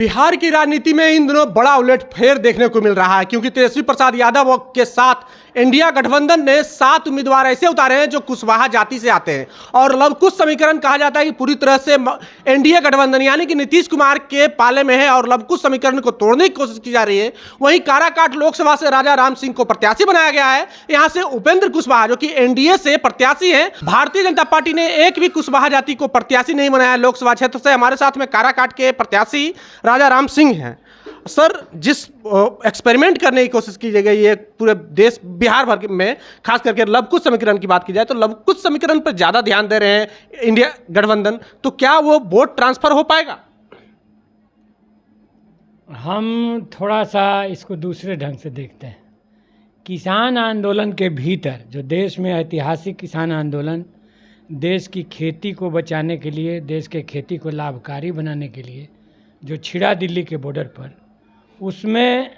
बिहार की राजनीति में इन दिनों बड़ा उलटफेर देखने को मिल रहा है, क्योंकि तेजस्वी प्रसाद यादव के साथ इंडिया गठबंधन ने 7 उम्मीदवार ऐसे उतारे हैं जो कुशवाहा जाति से आते हैं। और लवकुश समीकरण कहा जाता है कि पूरी तरह से एनडीए गठबंधन यानी कि नीतीश कुमार के पाले में है और लवकुश समीकरण को तोड़ने की कोशिश की जा रही है। वहीं काराकाट लोकसभा से राजा राम सिंह को प्रत्याशी बनाया गया है। यहाँ से उपेंद्र कुशवाहा जो कि एनडीए से प्रत्याशी हैं, भारतीय जनता पार्टी ने एक भी कुशवाहा जाति को प्रत्याशी नहीं बनाया लोकसभा क्षेत्र से। हमारे साथ में काराकाट के प्रत्याशी राजा राम सिंह हैं। सर, जिस एक्सपेरिमेंट करने की कोशिश की गई है पूरे देश बिहार भर में, खास करके लवकुश समीकरण की बात की जाए तो लवकुश समीकरण पर ज़्यादा ध्यान दे रहे हैं इंडिया गठबंधन, तो क्या वो वोट ट्रांसफर हो पाएगा? हम थोड़ा सा इसको दूसरे ढंग से देखते हैं। किसान आंदोलन के भीतर जो देश में ऐतिहासिक किसान आंदोलन देश की खेती को बचाने के लिए, देश के खेती को लाभकारी बनाने के लिए जो छिड़ा दिल्ली के बॉर्डर पर, उसमें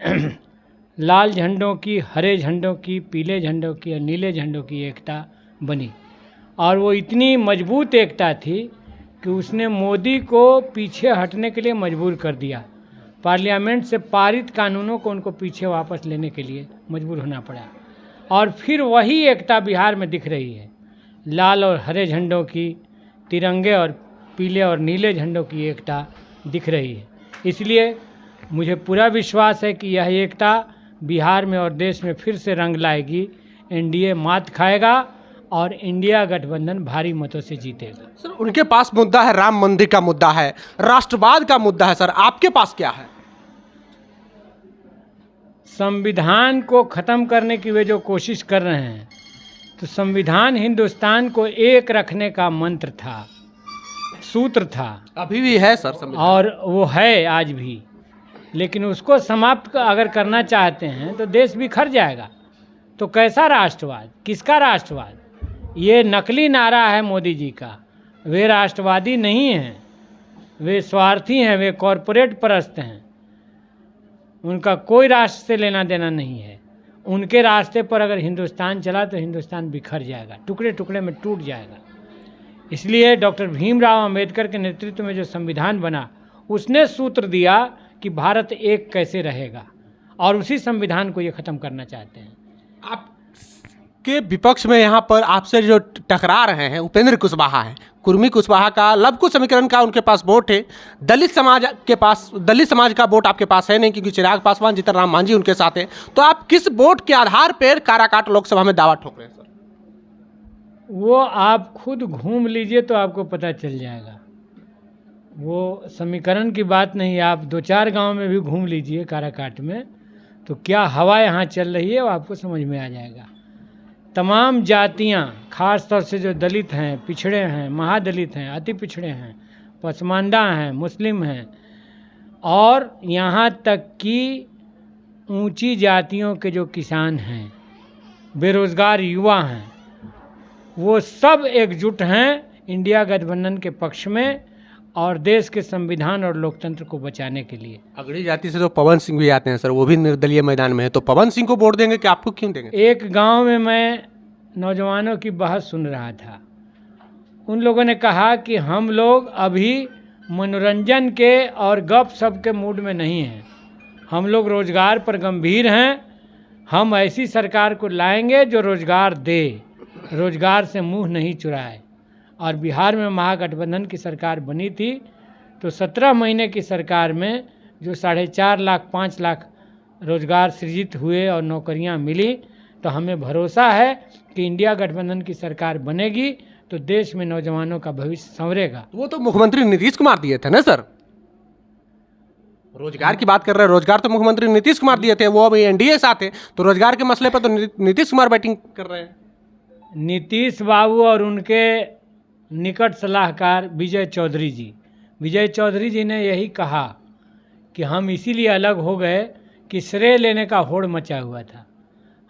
लाल झंडों की, हरे झंडों की, पीले झंडों की और नीले झंडों की एकता बनी। और वो इतनी मजबूत एकता थी कि उसने मोदी को पीछे हटने के लिए मजबूर कर दिया। पार्लियामेंट से पारित कानूनों को उनको पीछे वापस लेने के लिए मजबूर होना पड़ा। और फिर वही एकता बिहार में दिख रही है, लाल और हरे झंडों की, तिरंगे और पीले और नीले झंडों की एकता दिख रही है। इसलिए मुझे पूरा विश्वास है कि यह एकता बिहार में और देश में फिर से रंग लाएगी। एनडीए मात खाएगा और इंडिया गठबंधन भारी मतों से जीतेगा। सर, उनके पास मुद्दा है, राम मंदिर का मुद्दा है, राष्ट्रवाद का मुद्दा है। सर, आपके पास क्या है? संविधान को ख़त्म करने की वे जो कोशिश कर रहे हैं, तो संविधान हिंदुस्तान को एक रखने का मंत्र था, सूत्र था, अभी भी है सर संविधान। और वो है आज भी। लेकिन उसको समाप्त अगर करना चाहते हैं तो देश बिखर जाएगा। तो कैसा राष्ट्रवाद, किसका राष्ट्रवाद? ये नकली नारा है मोदी जी का। वे राष्ट्रवादी नहीं हैं, वे स्वार्थी हैं, वे कॉरपोरेट परस्त हैं। उनका कोई राष्ट्र से लेना देना नहीं है। उनके रास्ते पर अगर हिंदुस्तान चला तो हिंदुस्तान बिखर जाएगा, टुकड़े टुकड़े में टूट जाएगा। इसलिए डॉक्टर भीमराव अंबेडकर के नेतृत्व में जो संविधान बना, उसने सूत्र दिया कि भारत एक कैसे रहेगा, और उसी संविधान को ये ख़त्म करना चाहते हैं। आपके विपक्ष में यहाँ पर आपसे जो टकरा रहे हैं उपेंद्र कुशवाहा हैं, कुर्मी कुशवाहा का, लवकुश समीकरण का उनके पास वोट है, दलित समाज का वोट आपके पास है नहीं, क्योंकि चिराग पासवान, जीतन राम मांझी उनके साथ हैं। तो आप किस वोट के आधार पर काराकाट लोकसभा में दावा ठोक रहे हैं? सर, वो आप खुद घूम लीजिए तो आपको पता चल जाएगा। वो समीकरण की बात नहीं, आप 2-4 गांव में भी घूम लीजिए काराकाट में, तो क्या हवा यहाँ चल रही है वो आपको समझ में आ जाएगा। तमाम जातियाँ, खास तौर से जो दलित हैं, पिछड़े हैं, महादलित हैं, अति पिछड़े हैं, पसमानदा हैं, मुस्लिम हैं, और यहाँ तक कि ऊंची जातियों के जो किसान हैं, बेरोज़गार युवा हैं, वो सब एकजुट हैं इंडिया गठबंधन के पक्ष में और देश के संविधान और लोकतंत्र को बचाने के लिए। अगड़ी जाति से तो पवन सिंह भी आते हैं सर, वो भी निर्दलीय मैदान में है, तो पवन सिंह को वोट देंगे कि आपको क्यों देंगे? एक गांव में मैं नौजवानों की बहस सुन रहा था। उन लोगों ने कहा कि हम लोग अभी मनोरंजन के और गप-सप के मूड में नहीं हैं, हम लोग रोजगार पर गंभीर हैं। हम ऐसी सरकार को लाएंगे जो रोजगार दे, रोजगार से मुंह नहीं चुराए। और बिहार में महागठबंधन की सरकार बनी थी तो 17 महीने की सरकार में जो 4.5 लाख 5 लाख रोजगार सृजित हुए और नौकरियां मिली, तो हमें भरोसा है कि इंडिया गठबंधन की सरकार बनेगी तो देश में नौजवानों का भविष्य संवरेगा। वो तो मुख्यमंत्री नीतीश कुमार दिए थे ना सर, रोजगार की बात कर रहे हैं, रोजगार तो मुख्यमंत्री नीतीश कुमार दिए थे, वो अभी एनडीए के साथ हैं, तो रोजगार के मसले पर तो नीतीश कुमार बैटिंग कर रहे हैं। नीतीश बाबू और उनके निकट सलाहकार विजय चौधरी जी ने यही कहा कि हम इसीलिए अलग हो गए कि श्रेय लेने का होड़ मचा हुआ था।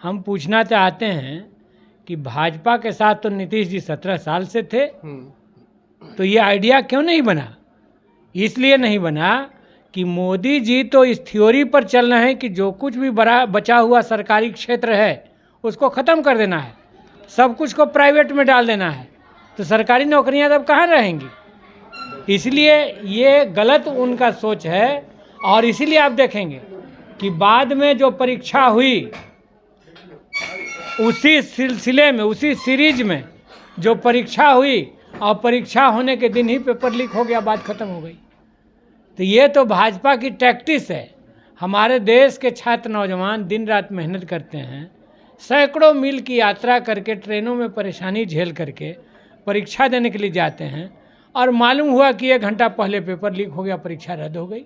हम पूछना चाहते हैं कि भाजपा के साथ तो नीतीश जी 17 साल से थे, तो ये आइडिया क्यों नहीं बना? इसलिए नहीं बना कि मोदी जी तो इस थ्योरी पर चल रहे हैं कि जो कुछ भी बचा हुआ सरकारी क्षेत्र है उसको ख़त्म कर देना है, सब कुछ को प्राइवेट में डाल देना है, तो सरकारी नौकरियां तब कहाँ रहेंगी? इसलिए ये गलत उनका सोच है और इसीलिए आप देखेंगे कि बाद में जो परीक्षा हुई उसी सिलसिले में, उसी सीरीज में जो परीक्षा हुई और परीक्षा होने के दिन ही पेपर लीक हो गया, बात खत्म हो गई। तो ये तो भाजपा की टैक्टिस है। हमारे देश के छात्र नौजवान दिन रात मेहनत करते हैं, सैकड़ों मील की यात्रा करके ट्रेनों में परेशानी झेल करके परीक्षा देने के लिए जाते हैं और मालूम हुआ कि 1 घंटा पहले पेपर लीक हो गया, परीक्षा रद्द हो गई।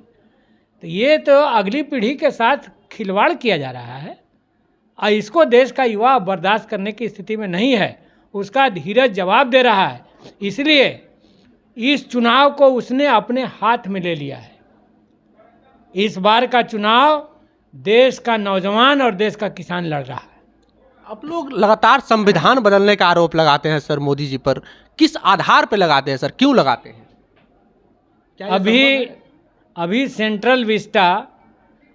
तो ये तो अगली पीढ़ी के साथ खिलवाड़ किया जा रहा है और इसको देश का युवा बर्दाश्त करने की स्थिति में नहीं है। उसका धीरज जवाब दे रहा है। इसलिए इस चुनाव को उसने अपने हाथ में ले लिया है। इस बार का चुनाव देश का नौजवान और देश का किसान लड़ रहा है। आप लोग लगातार संविधान बदलने का आरोप लगाते हैं सर मोदी जी पर, किस आधार पर लगाते हैं सर, क्यों लगाते हैं? क्या ये संभव है? अभी सेंट्रल विस्टा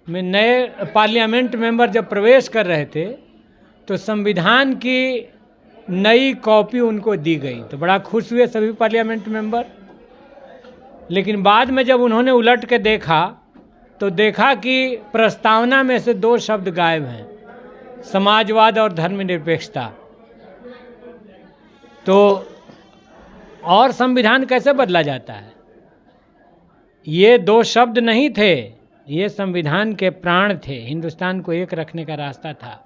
में नए पार्लियामेंट मेंबर जब प्रवेश कर रहे थे तो संविधान की नई कॉपी उनको दी गई, तो बड़ा खुश हुए सभी पार्लियामेंट मेंबर। लेकिन बाद में जब उन्होंने उलट के देखा तो देखा कि प्रस्तावना में से 2 शब्द गायब हैं, समाजवाद और धर्मनिरपेक्षता। तो और संविधान कैसे बदला जाता है? ये 2 शब्द नहीं थे, ये संविधान के प्राण थे। हिंदुस्तान को एक रखने का रास्ता था।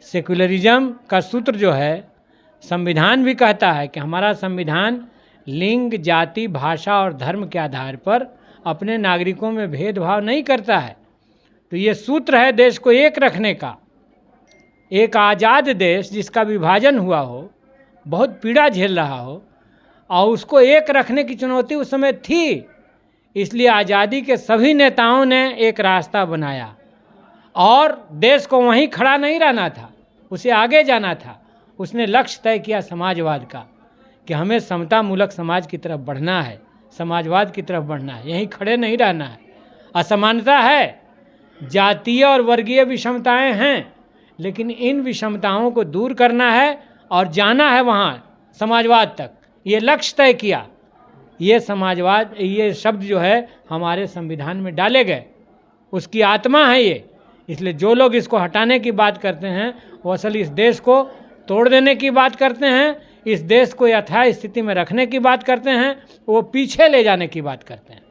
सेकुलरिज्म का सूत्र जो है, संविधान भी कहता है कि हमारा संविधान लिंग, जाति, भाषा और धर्म के आधार पर अपने नागरिकों में भेदभाव नहीं करता है। तो ये सूत्र है देश को एक रखने का। एक आज़ाद देश जिसका विभाजन हुआ हो, बहुत पीड़ा झेल रहा हो, और उसको एक रखने की चुनौती उस समय थी। इसलिए आज़ादी के सभी नेताओं ने एक रास्ता बनाया और देश को वहीं खड़ा नहीं रहना था, उसे आगे जाना था। उसने लक्ष्य तय किया समाजवाद का कि हमें समतामूलक समाज की तरफ बढ़ना है, समाजवाद की तरफ बढ़ना है, यहीं खड़े नहीं रहना है। असमानता है, जातीय और वर्गीय विषमताएं हैं, लेकिन इन विषमताओं को दूर करना है और जाना है वहाँ समाजवाद तक। ये लक्ष्य तय किया। ये समाजवाद, ये शब्द जो है हमारे संविधान में डाले गए, उसकी आत्मा है ये। इसलिए जो लोग इसको हटाने की बात करते हैं वो असल इस देश को तोड़ देने की बात करते हैं, इस देश को यथास्थिति स्थिति में रखने की बात करते हैं, वो पीछे ले जाने की बात करते हैं।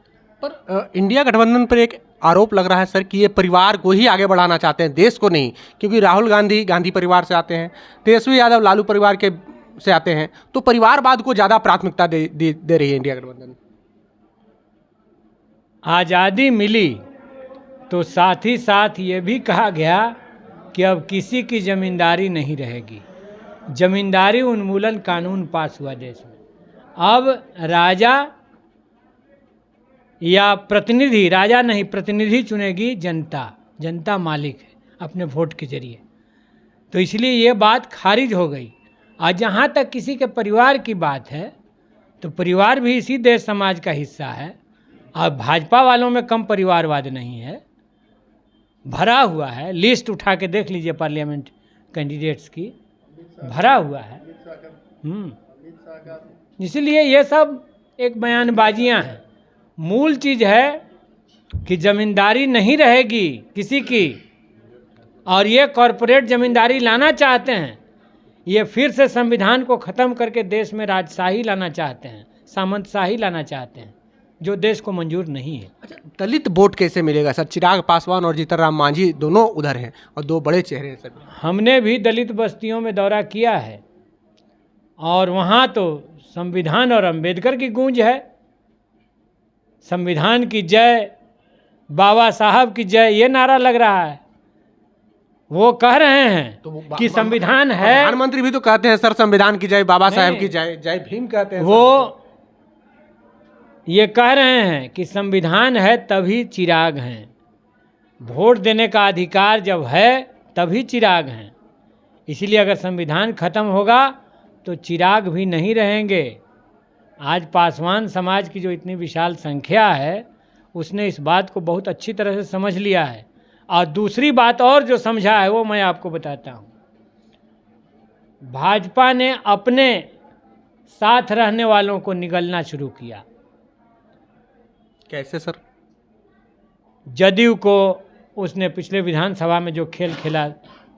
पर इंडिया गठबंधन पर एक आरोप लग रहा है सर कि ये परिवार को ही आगे बढ़ाना चाहते हैं, देश को नहीं। क्योंकि राहुल गांधी गांधी परिवार से आते हैं, तेजस्वी यादव लालू परिवार के से आते हैं, तो परिवारवाद को ज़्यादा प्राथमिकता दे रही है इंडिया गठबंधन। आज़ादी मिली तो साथ ही साथ ये भी कहा गया कि अब किसी की ज़मींदारी नहीं रहेगी। ज़मींदारी उन्मूलन कानून पास हुआ देश में। अब राजा या प्रतिनिधि, राजा नहीं प्रतिनिधि चुनेगी जनता, जनता मालिक है अपने वोट के जरिए। तो इसलिए ये बात खारिज हो गई। आज जहाँ तक किसी के परिवार की बात है तो परिवार भी इसी देश समाज का हिस्सा है। अब भाजपा वालों में कम परिवारवाद नहीं है, भरा हुआ है। लिस्ट उठा के देख लीजिए पार्लियामेंट कैंडिडेट्स की, भरा हुआ है। इसलिए ये सब एक बयानबाजियां हैं। मूल चीज़ है कि ज़मींदारी नहीं रहेगी किसी की, और ये कॉरपोरेट ज़मींदारी लाना चाहते हैं। ये फिर से संविधान को ख़त्म करके देश में राजशाही लाना चाहते हैं, सामंतशाही लाना चाहते हैं, जो देश को मंजूर नहीं है। अच्छा, दलित वोट कैसे मिलेगा सर? चिराग पासवान और जीतनराम मांझी दोनों उधर हैं और 2 बड़े चेहरे हैं सर। हमने भी दलित बस्तियों में दौरा किया है और वहाँ तो संविधान और अंबेडकर की गूंज है। संविधान की जय, बाबा साहब की जय, ये नारा लग रहा है। वो कह रहे हैं तो कि संविधान है। प्रधानमंत्री भी तो कहते हैं सर संविधान की जय, बाबा साहब की जय, जय भीम कहते हैं। वो ये कह रहे हैं कि संविधान है तभी चिराग हैं, वोट देने का अधिकार जब है तभी चिराग हैं। इसलिए अगर संविधान खत्म होगा तो चिराग भी नहीं रहेंगे। आज पासवान समाज की जो इतनी विशाल संख्या है उसने इस बात को बहुत अच्छी तरह से समझ लिया है। और दूसरी बात और जो समझा है वो मैं आपको बताता हूँ। भाजपा ने अपने साथ रहने वालों को निगलना शुरू किया। कैसे सर? जदयू को उसने पिछले विधानसभा में जो खेल खेला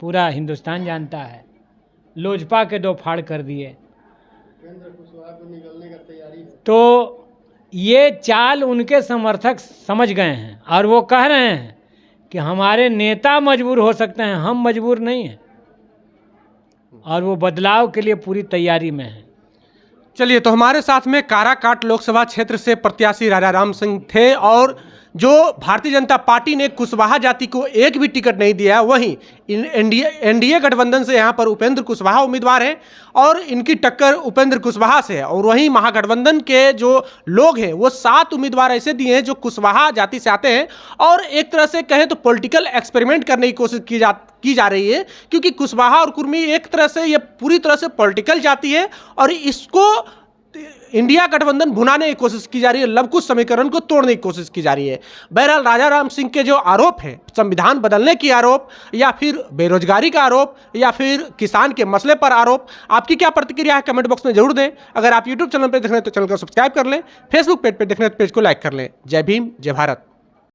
पूरा हिंदुस्तान जानता है। लोजपा के 2 फाड़ कर दिए। तो ये चाल उनके समर्थक समझ गए हैं और वो कह रहे हैं कि हमारे नेता मजबूर हो सकते हैं, हम मजबूर नहीं हैं, और वो बदलाव के लिए पूरी तैयारी में हैं। चलिए, तो हमारे साथ में काराकाट लोकसभा क्षेत्र से प्रत्याशी राजा राम सिंह थे, और जो भारतीय जनता पार्टी ने कुशवाहा जाति को एक भी टिकट नहीं दिया, वहीं एनडीए गठबंधन से यहाँ पर उपेंद्र कुशवाहा उम्मीदवार हैं और इनकी टक्कर उपेंद्र कुशवाहा से है। और वहीं महागठबंधन के जो लोग हैं वो 7 उम्मीदवार ऐसे दिए हैं जो कुशवाहा जाति से आते हैं, और एक तरह से कहें तो पॉलिटिकल एक्सपेरिमेंट करने की कोशिश की जा रही है, क्योंकि कुशवाहा और कुर्मी एक तरह से ये पूरी तरह से पॉलिटिकल जाति है और इसको इंडिया गठबंधन भुनाने की कोशिश की जा रही है, लवकुश समीकरण को तोड़ने की कोशिश की जा रही है। बहरहाल राजा राम सिंह के जो आरोप हैं, संविधान बदलने की आरोप या फिर बेरोजगारी का आरोप या फिर किसान के मसले पर आरोप, आपकी क्या प्रतिक्रिया है कमेंट बॉक्स में जरूर दें। अगर आप यूट्यूब चैनल पर देख रहे हैं तो चैनल को सब्सक्राइब कर लें, फेसबुक पेज पर देख रहे हैं तो पेज को लाइक कर लें। जय भीम, जय भारत।